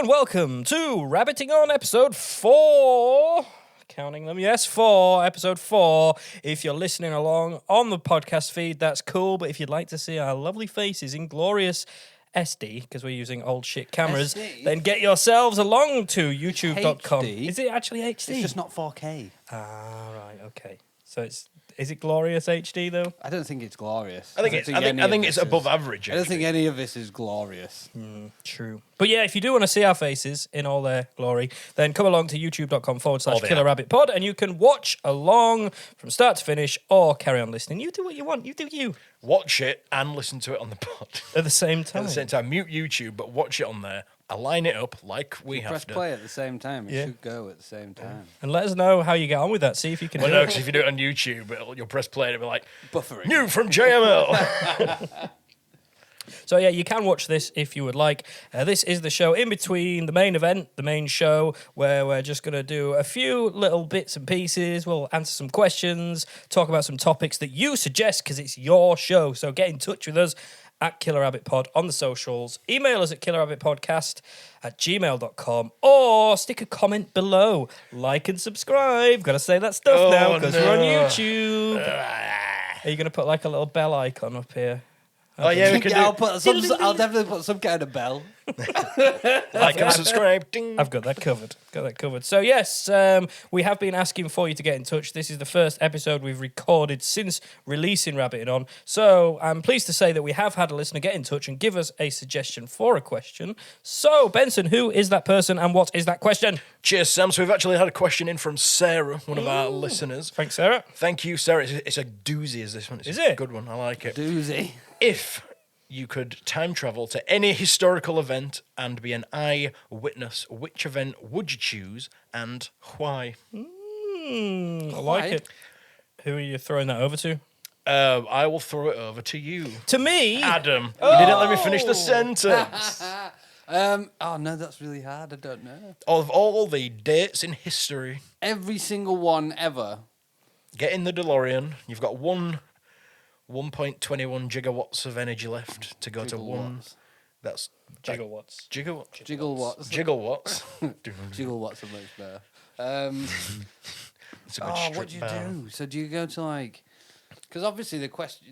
and welcome to Rabbiting On episode 4. Counting them, yes, 4. Episode 4. If you're listening along on the podcast feed, that's cool. But if you'd like to see our lovely faces in glorious SD, because we're using old shit cameras, then get yourselves along to youtube.com. HD? Is it actually HD? It's just not 4K. Ah, right, okay. So is it glorious HD though? I don't think it's glorious. I think it's above average. I don't think any of this is glorious. True. But yeah, if you do want to see our faces in all their glory, then come along to youtube.com/KillerRabbitPod and you can watch along from start to finish or carry on listening. You do what you want. You do you. Watch it and listen to it on the pod. At the same time. At the same time. Mute YouTube, but watch it on there. Align it up like we have Press to. play at the same time. It Yeah. should go at the same time. And let us know how you get on with that. See if you can Well, do no, it. because if you do it on YouTube, you'll press play and it'll be like, Buffering. new from JML. So yeah, you can watch this if you would like. This is the show in between the main event, the main show, where we're just going to do a few little bits and pieces. We'll answer some questions, talk about some topics that you suggest because it's your show. So get in touch with us at Killer Rabbit Pod on the socials. Email us at killerrabbitpodcast@gmail.com or stick a comment below. Like and subscribe. Got to say that stuff now because we're on YouTube. Are you going to put like a little bell icon up here? Oh, yeah, we can Yeah, do I'll definitely put some kind of bell. like and subscribe. Ding. I've got that covered. So yes, we have been asking for you to get in touch. This is the first episode we've recorded since releasing Rabbiting On. So I'm pleased to say that we have had a listener get in touch and give us a suggestion for a question. So Benson, who is that person and what is that question? Cheers, Sam. So we've actually had a question in from Sarah, one of our listeners. Thanks, Sarah. Thank you, Sarah. It's a doozy, is this one? It's Is a it? good one. I like it. Doozy. If you could time travel to any historical event and be an eyewitness, which event would you choose and why? I like it. Who are you throwing that over to? I will throw it over to you. To me? Adam, you didn't let me finish the sentence. Oh, no, that's really hard. I don't know. Of all the dates in history, Every single one ever. get in the DeLorean. You've got 1.21 gigawatts of energy left to go to one. That's Gigawatts. Gigawatts. Gigawatts. Gigawatts. Gigawatts are much better. It's a good What strip do you bar. do? So do you go to like... Because obviously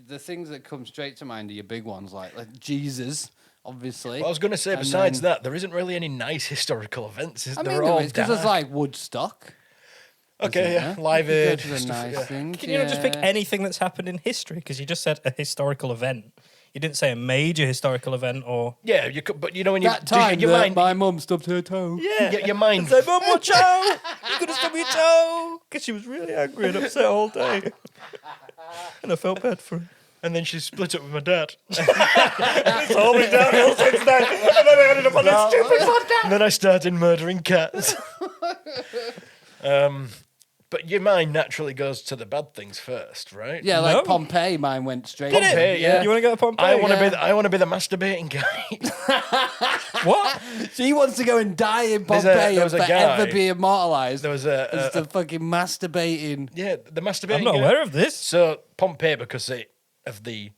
the things that come straight to mind are your big ones, like Jesus, obviously. Well, I was going to say, And besides then- that, there isn't really any nice historical events. I They're mean, all because there's dark. like Woodstock. Okay, yeah. isn't there? Live You could Aid. go to the stuff, nice yeah. things. Can you not just pick yeah. anything that's happened in history? Because you just said a historical event. You didn't say a major historical event or... Yeah, you could, but you know when you That time your that mind, my mum stubbed her toe. your mind. Say, Mum, watch out! You could have stubbed your toe! Because she was really angry and upset all day. And I felt bad for her. And then she split up with my dad. It's all been downhill since then. And then I ended up on this stupid podcast. And then I started murdering cats. But your mind naturally goes to the bad things first, right? Yeah, like No. Pompeii, mine went straight. Did it? Pompeii, yeah. You want to go to Pompeii? I want to yeah. be the masturbating guy. What? So he wants to go and die in There's Pompeii there and was a forever guy- be immortalized There was as a the fucking masturbating. yeah, the masturbating I'm not guy. aware of this. So Pompeii, because of the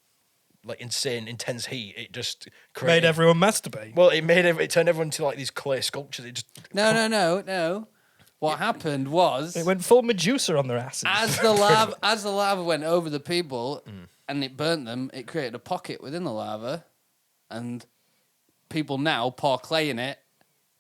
like insane, intense heat, it just Made created. everyone masturbate. Well, it turned everyone into like these clay sculptures. It just No. What happened was It went full Medusa on their asses. as the lava went over the people and it burnt them, it created a pocket within the lava, and people now pour clay in it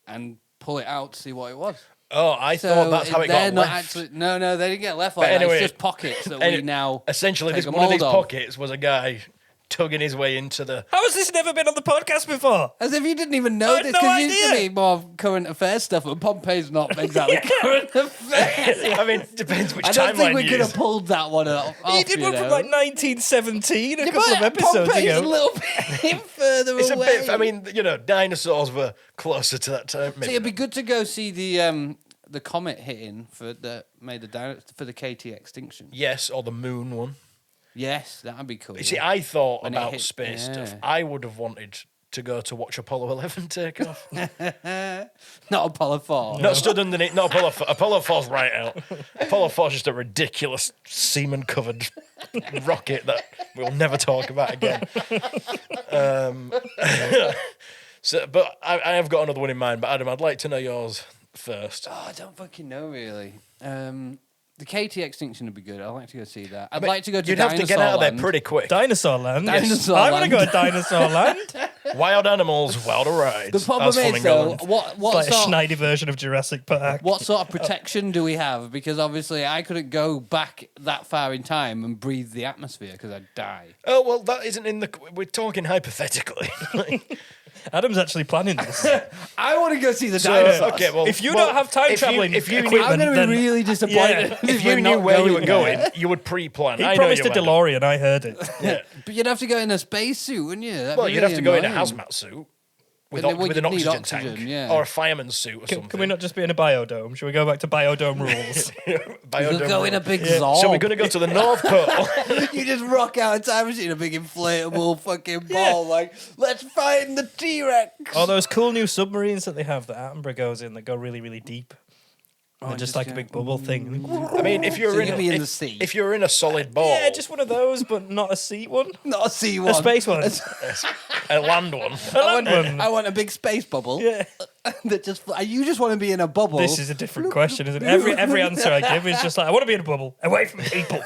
and pull it out to see what it was. Oh, I thought that's how it they're got not left. actually. No, they didn't get left like But anyway, that. It's just pockets that and we now essentially take this a one of these mould of. pockets was a guy tugging his way into the. How has this never been on the podcast before? As if you didn't even know I had this, no because you used to idea. be more current affairs stuff, but Pompeii's not exactly current affairs. I mean, it depends which I don't think timeline we you could use. have pulled that one off. You did one from like 1917, a couple but of episodes Pompeii's ago. a little bit further It's a away. bit. I mean, dinosaurs were closer to that time. So Maybe it'd be good to go see the comet hitting for the KT extinction. yes, or the moon one. Yes, that'd be cool. You see, I thought When it about hit- space stuff. yeah. I would have wanted to go to watch Apollo 11 take off. Not Apollo 4. Not stood underneath. Not Apollo 4. Apollo 4's right out. Apollo 4's just a ridiculous semen-covered rocket that we'll never talk about again. So, but I have got another one in mind. But Adam, I'd like to know yours first. Oh, I don't fucking know really. The KT extinction would be good. I'd like to go see that. I'd But like to go to You'd have to get out of there Dinosaurland. pretty quick. Dinosaur Land. Dinosaur I want to Land. go to Dinosaur Land. Wild animals, wilder rides. The problem as is though, Flamingo. what It's like a sort Schneider version of Jurassic Park. what sort of protection do we have? Because obviously I couldn't go back that far in time and breathe the atmosphere because I'd die. Oh well, that isn't in the. We're talking hypothetically. Adam's actually planning this. I want to go see the So, dinosaurs. okay, well, If you don't have time traveling if you equipment, I'm going to then be really disappointed Yeah. if you knew where you were going, you would pre-plan. he I know promised you a would. DeLorean. I heard it. Yeah. But you'd have to go in a spacesuit, wouldn't you? That'd Well, be you'd have really to go in a annoying. hazmat suit with, Well, with an you'd need oxygen, oxygen, tank, yeah. or a fireman's suit or something. Can we not just be in a biodome? Should we go back to biodome rules? You could go in a big Yeah. Zorb. So we're going to go to the North Pole. You just rock out a time machine, a big inflatable fucking ball, like, let's find the T-Rex. Or those cool new submarines that they have that Attenborough goes in that go really, really deep. They're just just like a go- big bubble thing. I mean, if you're So in, you'd be in the sea. if you're in a solid ball, Yeah, just one of those, but not a seat one. Not a sea A one. space one. a land one. A land one. I want a big space bubble. Yeah. That just. You just want to be in a bubble. This is a different question, isn't it? Every answer I give is just like, I want to be in a bubble, away from people.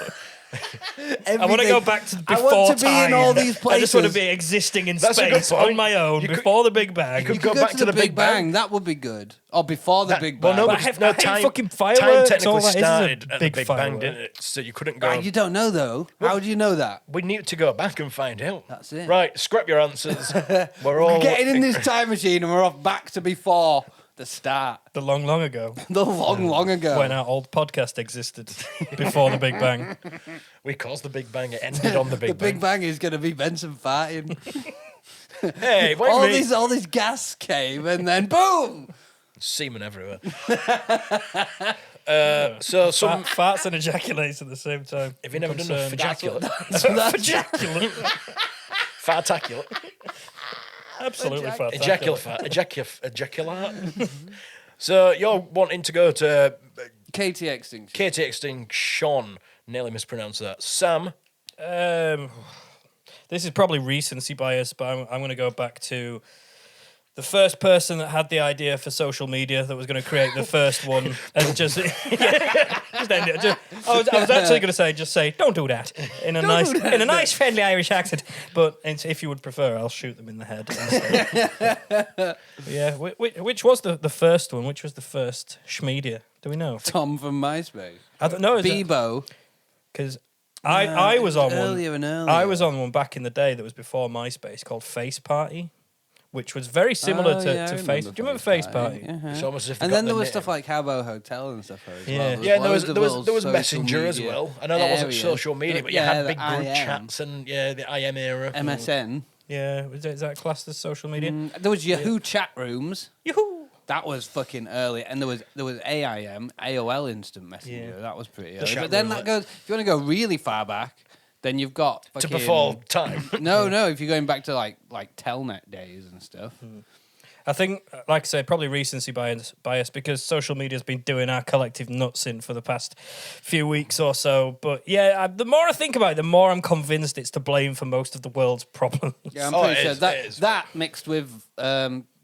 I want to go back to before I want to be time. in all these I places. just want to be existing in That's a good space point. on my own You could- before the Big Bang. could You could go back to the Big Bang. That would be good. Or before the Big Well, Bang. no, But because I hate fucking time fireworks, technically all that is a started at the big Big Bang, firework. didn't it? So you couldn't go. Right, you don't know though. How do you know that? We need to go back and find out. That's it. Right, scrap your answers. We're We're all getting in this time machine and we're off back to before the start. The long, long ago, The long ago. when our old podcast existed, before the Big Bang. We caused the Big Bang. It ended on the Big the Bang. Big Bang is going to be Benson farting. Hey, wait all a minute. all this gas came and then boom. Semen everywhere. So some. Farts and ejaculates at the same time. Have you never done a Concerned. fajaculate? Ejaculate. Fartaculate. Absolutely Ejaculate. Ejaculate. So you're wanting to go to KT extinction. KT Extinction. Nearly mispronounced that. Sam. This is probably recency bias, but I'm going to go back to the first person that had the idea for social media that was going to create the first one, and just end it. I was actually going to say, don't do that in a nice, friendly Irish accent. But if you would prefer, I'll shoot them in the head instead. Yeah, which was the first one? Which was the first Schmedia? Do we know? Tom from MySpace. I don't know. Bebo. Because I was on earlier one. and earlier. I was on one back in the day that was before MySpace called Face Party, which was very similar to Face. Do you remember Face Party? It's almost as if they And got then there the was name. stuff like Habbo Hotel and stuff as Yeah. well. Yeah, and loads of there little was social Messenger as media well. I know that wasn't areas. social media, but you had big the group IM. chats and the IM era. MSN. Yeah, is that classed as social media? There was Yahoo chat rooms. Yoo-hoo! That was fucking early, and there was AIM, AOL Instant Messenger. Yeah. That was pretty The early. chat But then room, that goes. If you want to go really far back, then you've got To fucking, before time. No, if you're going back to like Telnet days and stuff. I think, like I say, probably recency bias because social media's been doing our collective nuts in for the past few weeks or so. But yeah, the more I think about it, the more I'm convinced it's to blame for most of the world's problems. Yeah, I'm Oh, pretty it sure is, that it is. that mixed with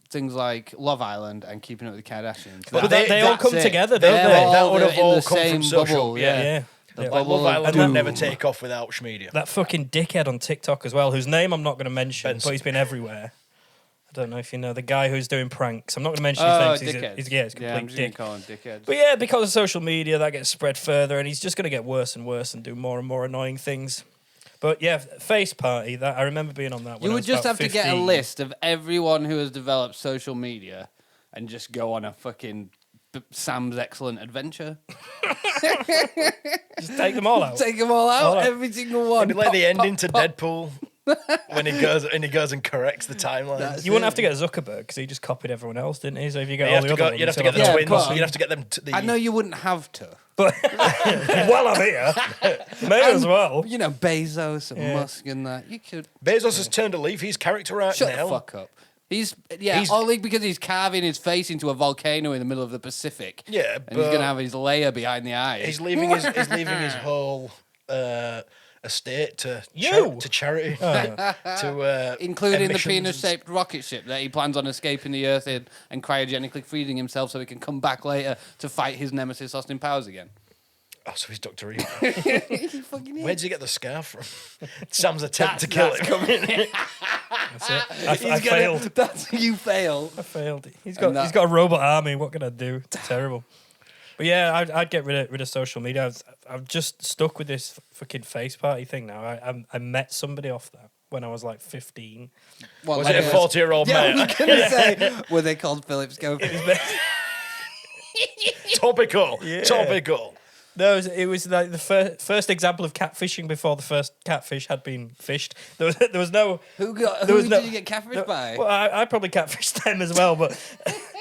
things like Love Island and Keeping Up with the Kardashians. But They- they all that's come it. together, They're don't they? all That would have in all the come from same social, bubble, yeah. Yeah. The Yeah. Like bubble Love of Island would doom. never take off without Schmedia. That fucking dickhead on TikTok as well, whose name I'm not going to mention, Benson. but he's been everywhere. I don't know if you know the guy who's doing pranks. I'm not going to mention his name. 'cause dickhead. He's a I'm complete just dick. gonna call him dickhead. But yeah, because of social media, that gets spread further, and he's just going to get worse and worse and do more and more annoying things. But yeah, Face Party. That I remember being on that. When You I would was just about have to get a 15. list of everyone who has developed social media and just go on a fucking Sam's Excellent Adventure. Just take them all out. Take them all out, All out. every single one. It'd be like the Pop, ending to pop. Deadpool when he goes and corrects the timeline. That's You wouldn't have to get Zuckerberg because he just copied everyone else, didn't he? So if you get You'd all have the to other go, you'd have ones, to get the you'll Yeah, twins. but- You'd have to get them. I know you wouldn't have to. While I'm here, may as well. You know, Bezos and Yeah. Musk and that. You could Bezos has turned a leaf. He's character art shut now. the fuck up. He's He's- only because he's carving his face into a volcano in the middle of the Pacific. Yeah, And he's but gonna have his layer behind the eyes. he's leaving his whole estate to You? to charity, Oh. to Including the emissions. penis-shaped rocket ship that he plans on escaping the Earth in and cryogenically feeding himself so he can come back later to fight his nemesis Austin Powers again. Oh, so he's Dr. Evil. You fucking Where does he get the scarf from? Sam's attempt to kill him. That's it. I failed. That's you fail. I failed. He's And got a robot army. What can I do? It's terrible. But yeah, I'd get rid of social media. I've just stuck with this fucking face party thing now. I met somebody off that when I was like 15. What, Was like it a 40-year-old Yeah, I mate? was gonna say, were they called Philip Schofield? Topical. Yeah. Topical. No, it was like the first example of catfishing before the first catfish had been fished. There was no. Who There was did no- you get catfished by? Well, I probably catfished them as well, but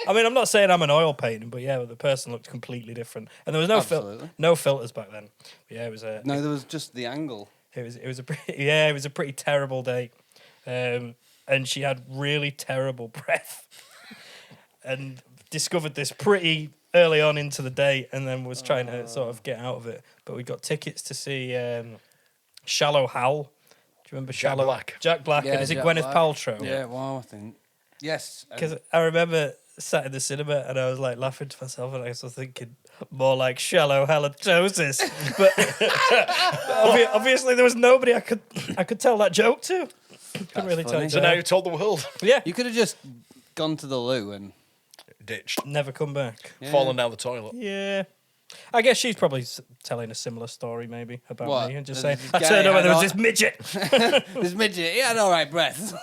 I mean, I'm not saying I'm an oil painting, but yeah, the person looked completely different, and there was Absolutely. no filters back then. But yeah, it was a No, there was just the angle. it was a pretty terrible day, and she had really terrible breath, and discovered this pretty early on into the day, and then was trying to sort of get out of it. But we got tickets to see Shallow Hal. Do you remember Jack Shallow? Black. Jack Black, and is it Jack Gwyneth Black. Paltrow? Yeah, well, I think. Yes. Because I remember sat in the cinema and I was like laughing to myself, and I was thinking more like shallow halitosis. But obviously there was nobody I could tell that joke to. Couldn't really tell funny. it. So now you've told the world. Yeah, You could have just gone to the loo and. Ditched. never come back. Yeah. Fallen down the toilet. Yeah. I guess she's probably telling a similar story, maybe, about What? me, and just There's saying, this I guy turned up and had there was all- this midget. This midget, he had all right breath.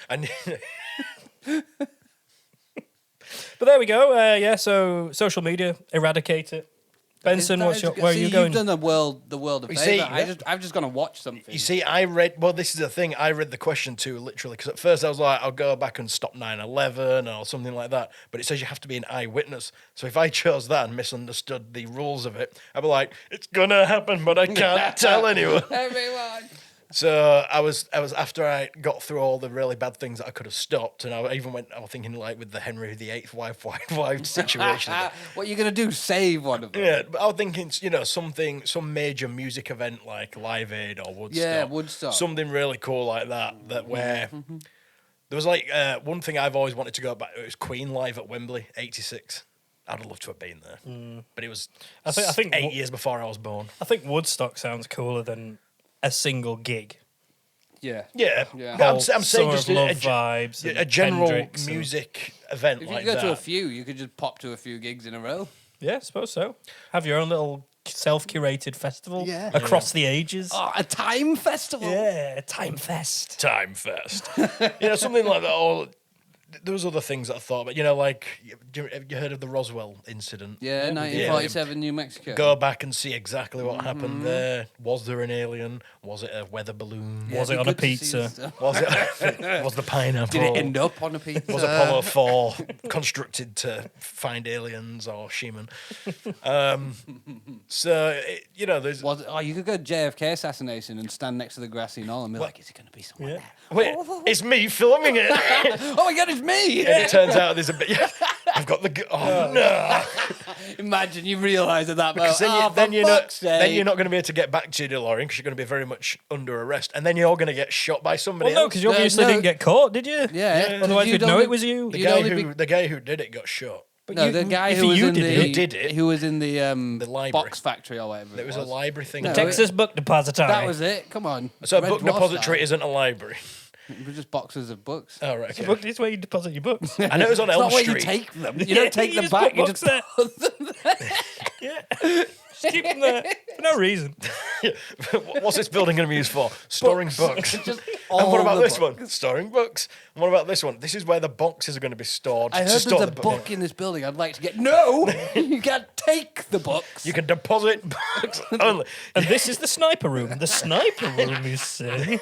And But there we go. Yeah, so social media, eradicate it. Benson, where are you going? You've done the world a You favour. see, I've just gone to watch something. you see, this is the thing, I read the question too, literally, because at first I was like, I'll go back and stop 9/11 or something like that. But it says you have to be an eyewitness. So if I chose that and misunderstood the rules of it, I'd be like, it's going to happen, but I can't tell anyone. Everyone. So I was after I got through all the really bad things that I could have stopped, and I even I was thinking like with the Henry VIII wife situation. What are you gonna do? Save one of them? Yeah, but I was thinking, some major music event like Live Aid or Woodstock. Yeah, Woodstock. Something really cool like that where there was like one thing I've always wanted to go back. It was Queen live at Wembley, '86. I'd have loved to have been there, but it was I think 8 years before I was born. I think Woodstock sounds cooler than a single gig. Yeah. Yeah, Yeah. but I'm Whole saying Summer just of Love vibes, a and general Hendrix and- music event If you like go that. to a few, you could just pop to a few gigs in a row. Yeah, I suppose so. Have your own little self-curated festival Yeah. across the ages. Oh, a time festival. Yeah, Time Fest. Time Fest. Something like that. Or there was other things that I thought, but like, have you heard of the Roswell incident? Yeah, 1947, New Mexico. Go back and see exactly what happened there. Was there an alien? Was it a weather balloon? Yeah, Was it'd it be on a good to see pizza? this stuff. Was it? Was the pineapple? Did it end up on a pizza? Was Apollo 4 constructed to find aliens or Sheeman? There's. You could go JFK assassination and stand next to the grassy knoll and be like, is it going to be someone Yeah. Wait, it's me filming it. there? Oh my God, it's me! And it turns out there's a bit. Yeah, I've got the. Oh no! Imagine you realise at that moment. Because then, for fuck's sake. then you're not going to be able to get back to your DeLorean because you're going to be very much under arrest, and then you're going to get shot by somebody Well, no, else. because you obviously No. didn't get caught, did you? Yeah. Otherwise, You'd we'd know only- it was you. The you'd guy only who the guy who did it got shot. But No, you- the guy if who was you in did the it. Who did it? who was in the library. box factory or whatever. It was a library thing. No, Texas Book Depository. That was it. Come on. So a Red book Dwarf depository style. isn't a library. It was just boxes of books. Oh right. It's a Okay. book. It's where you deposit your books. I know it was on It's Elm not where Street. you take them. You don't take You them just back. put You books just there. put them there. Yeah. Just keep them there for no reason. What's this building going to be used for? Storing books. Just And all what about the this books. one? Storing books. And what about this one? This is where the boxes are going to be stored. I to heard store there's a the book in this building I'd like to get. No! You can't take the books. You can deposit books only. And this is the sniper room. The sniper room, you say?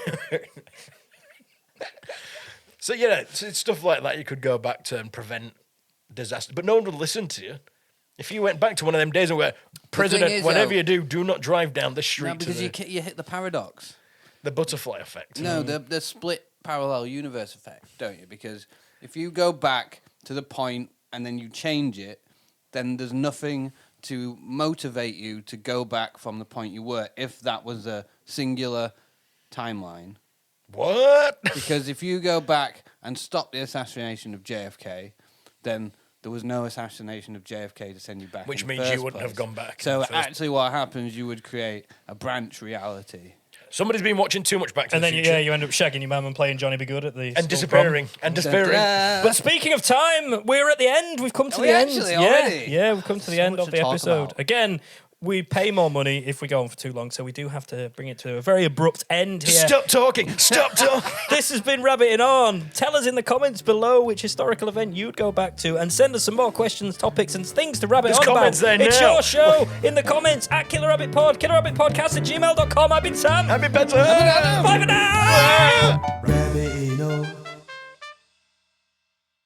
So it's stuff like that you could go back to and prevent disaster. But no one would listen to you. If you went back to one of them days and were President, is, whatever though- you do not drive down this street No, to because the, you hit the paradox. the butterfly effect. No, the split parallel universe effect, don't you? Because if you go back to the point and then you change it, then there's nothing to motivate you to go back from the point you were, if that was a singular timeline. What? Because if you go back and stop the assassination of JFK, then there was no assassination of JFK to send you back. Which in the means you first wouldn't have place. gone back. So in the first- actually, what happens? You would create a branch reality. Somebody's been watching too much Back to And the then Future. you end up shagging your mum and playing Johnny Be Good at the and school disappearing. And disappearing. Da-da. But speaking of time, we're at the end. We've come to Are the we end. actually Yeah, already? yeah, we've come to the So end much of to the talk episode. about. Again, we pay more money if we go on for too long, so we do have to bring it to a very abrupt end here. Stop talking. Stop talking. This has been Rabbiting On. Tell us in the comments below which historical event you'd go back to, and send us some more questions, topics, and things to rabbit There's on comments about. there It's now. your show in the comments at Killer Rabbit Pod, killerrabbitpodcast@gmail.com. I've been Sam. I've been better. Bye for now. Red